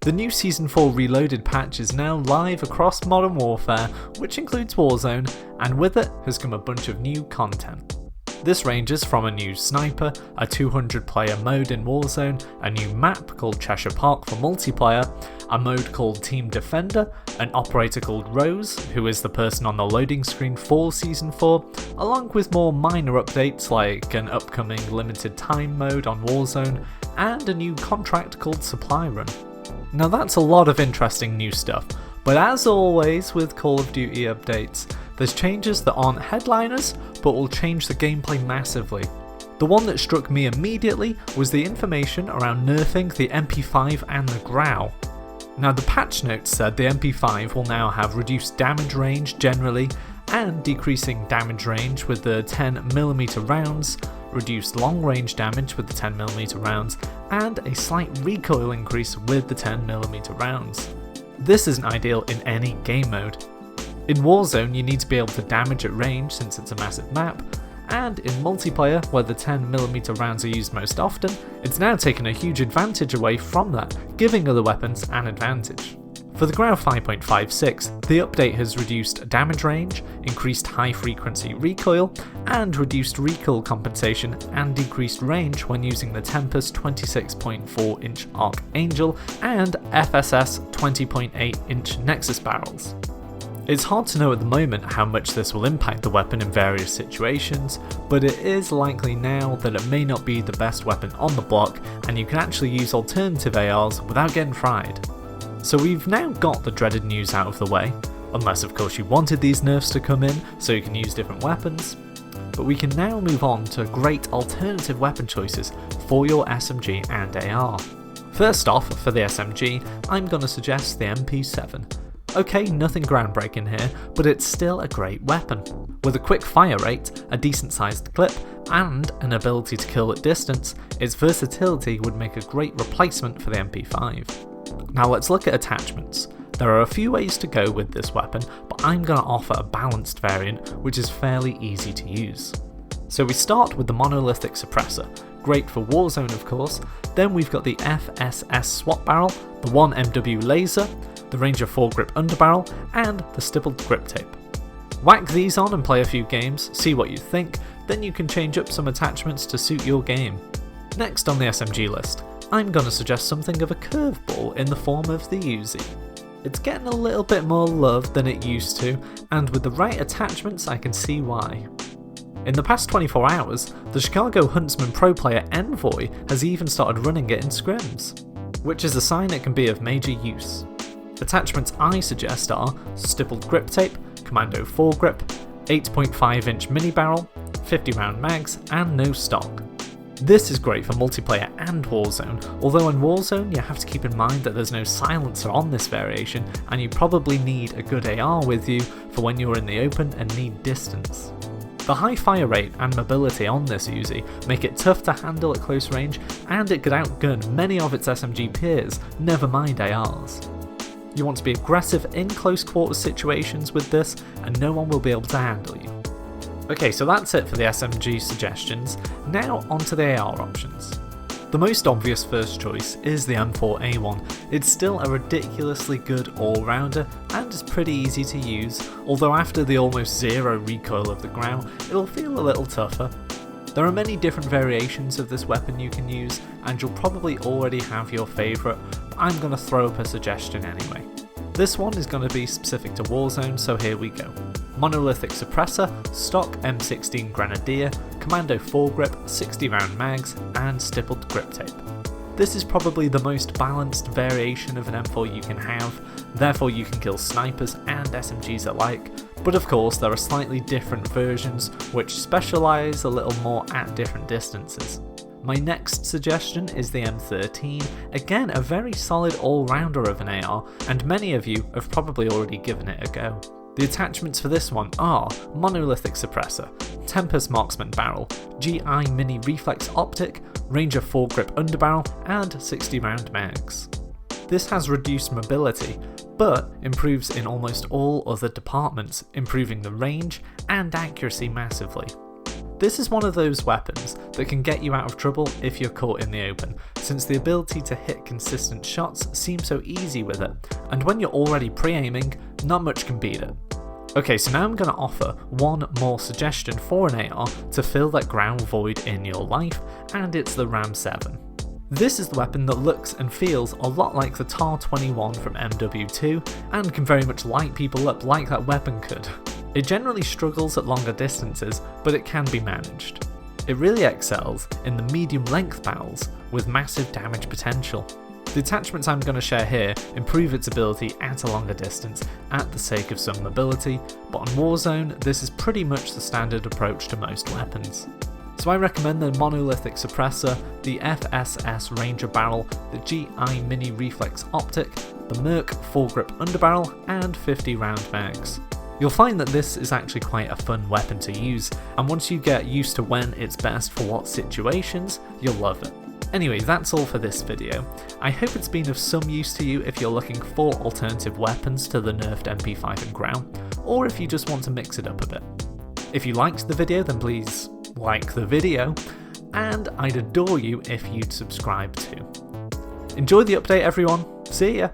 The new Season 4 Reloaded patch is now live across Modern Warfare, which includes Warzone, and with it has come a bunch of new content. This ranges from a new sniper, a 200 player mode in Warzone, a new map called Cheshire Park for multiplayer, a mode called Team Defender, an operator called Rose, who is the person on the loading screen for Season 4, along with more minor updates like an upcoming limited time mode on Warzone, and a new contract called Supply Run. Now that's a lot of interesting new stuff, but as always with Call of Duty updates, there's changes that aren't headliners, but will change the gameplay massively. The one that struck me immediately was the information around nerfing the MP5 and the Grau. Now the patch notes said the MP5 will now have reduced damage range generally, and decreasing damage range with the 10mm rounds, reduced long range damage with the 10mm rounds, and a slight recoil increase with the 10mm rounds. This isn't ideal in any game mode. In Warzone you need to be able to damage at range since it's a massive map, and in multiplayer where the 10mm rounds are used most often, it's now taken a huge advantage away from that, giving other weapons an advantage. For the Grau 5.56, the update has reduced damage range, increased high frequency recoil, and reduced recoil compensation and decreased range when using the Tempest 26.4 inch Archangel and FSS 20.8 inch Nexus barrels. It's hard to know at the moment how much this will impact the weapon in various situations, but it is likely now that it may not be the best weapon on the block and you can actually use alternative ARs without getting fried. So we've now got the dreaded news out of the way, unless of course you wanted these nerfs to come in so you can use different weapons, but we can now move on to great alternative weapon choices for your SMG and AR. First off, for the SMG, I'm going to suggest the MP7. Okay, nothing groundbreaking here, but it's still a great weapon. With a quick fire rate, a decent sized clip, and an ability to kill at distance, its versatility would make a great replacement for the MP5. Now let's look at attachments. There are a few ways to go with this weapon, but I'm going to offer a balanced variant which is fairly easy to use. So we start with the monolithic suppressor, great for Warzone of course, then we've got the FSS swap barrel, the 1MW laser, the Ranger foregrip underbarrel, and the stippled grip tape. Whack these on and play a few games, see what you think, then you can change up some attachments to suit your game. Next on the SMG list, I'm going to suggest something of a curveball in the form of the Uzi. It's getting a little bit more love than it used to, and with the right attachments I can see why. In the past 24 hours, the Chicago Huntsman Pro Player Envoy has even started running it in scrims, which is a sign it can be of major use. Attachments I suggest are stippled grip tape, Commando foregrip, 8.5 inch mini barrel, 50 round mags, and no stock. This is great for multiplayer and Warzone, although in Warzone you have to keep in mind that there's no silencer on this variation and you probably need a good AR with you for when you're in the open and need distance. The high fire rate and mobility on this Uzi make it tough to handle at close range, and it could outgun many of its SMG peers, never mind ARs. You want to be aggressive in close quarters situations with this and no one will be able to handle you. Okay, so that's it for the SMG suggestions. Now onto the AR options. The most obvious first choice is the M4A1. It's still a ridiculously good all-rounder and is pretty easy to use, although after the almost zero recoil of the Grau, it'll feel a little tougher. There are many different variations of this weapon you can use, and you'll probably already have your favourite, but I'm going to throw up a suggestion anyway. This one is going to be specific to Warzone, so here we go. Monolithic suppressor, stock M16 Grenadier, Commando foregrip, 60 round mags, and stippled grip tape. This is probably the most balanced variation of an M4 you can have, therefore you can kill snipers and SMGs alike, but of course there are slightly different versions which specialise a little more at different distances. My next suggestion is the M13, again a very solid all-rounder of an AR, and many of you have probably already given it a go. The attachments for this one are monolithic suppressor, Tempest marksman barrel, GI mini reflex optic, Ranger foregrip underbarrel, and 60 round mags. This has reduced mobility, but improves in almost all other departments, improving the range and accuracy massively. This is one of those weapons that can get you out of trouble if you're caught in the open, since the ability to hit consistent shots seems so easy with it, and when you're already pre-aiming, not much can beat it. Okay, so now I'm going to offer one more suggestion for an AR to fill that ground void in your life, and it's the Ram 7. This is the weapon that looks and feels a lot like the TAR-21 from MW2, and can very much light people up like that weapon could. It generally struggles at longer distances, but it can be managed. It really excels in the medium length barrels with massive damage potential. The attachments I'm going to share here improve its ability at a longer distance at the sake of some mobility, but on Warzone this is pretty much the standard approach to most weapons. So I recommend the monolithic suppressor, the FSS Ranger barrel, the GI Mini Reflex optic, the Merc foregrip underbarrel, and 50 round mags. You'll find that this is actually quite a fun weapon to use, and once you get used to when it's best for what situations, you'll love it. Anyway, that's all for this video. I hope it's been of some use to you if you're looking for alternative weapons to the nerfed MP5 and Grau, or if you just want to mix it up a bit. If you liked the video, then please like the video, and I'd adore you if you'd subscribe too. Enjoy the update everyone, see ya!